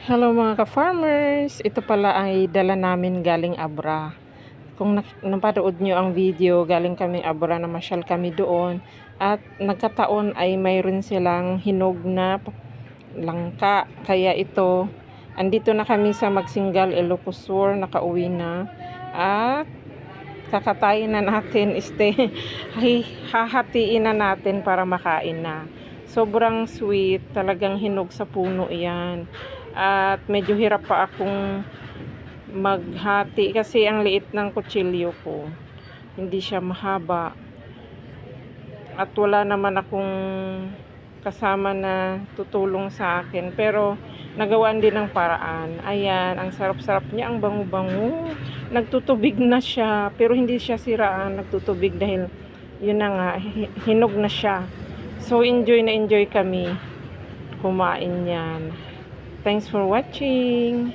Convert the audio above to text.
Hello mga ka-farmers! Ito pala ay dala namin galing Abra. Kung napanood nyo ang video, galing kami Abra, namasyal kami doon. At nagkataon ay mayroon silang hinog na langka. Kaya ito, andito na kami sa Magsingal, Ilocos Sur, nakauwi na. At kakatayin na natin, hahatiin na natin para makain na. Sobrang sweet, talagang hinog sa puno yan. At medyo hirap pa akong maghati kasi ang liit ng kutsilyo ko. Hindi siya mahaba. At wala naman akong kasama na tutulong sa akin. Pero nagawaan din ng paraan. Ayan, ang sarap-sarap niya, ang bango-bango. Nagtutubig na siya, pero hindi siya siraan. Nagtutubig dahil yun na nga, hinog na siya. So enjoy na enjoy kami kumain yan. Thanks for watching.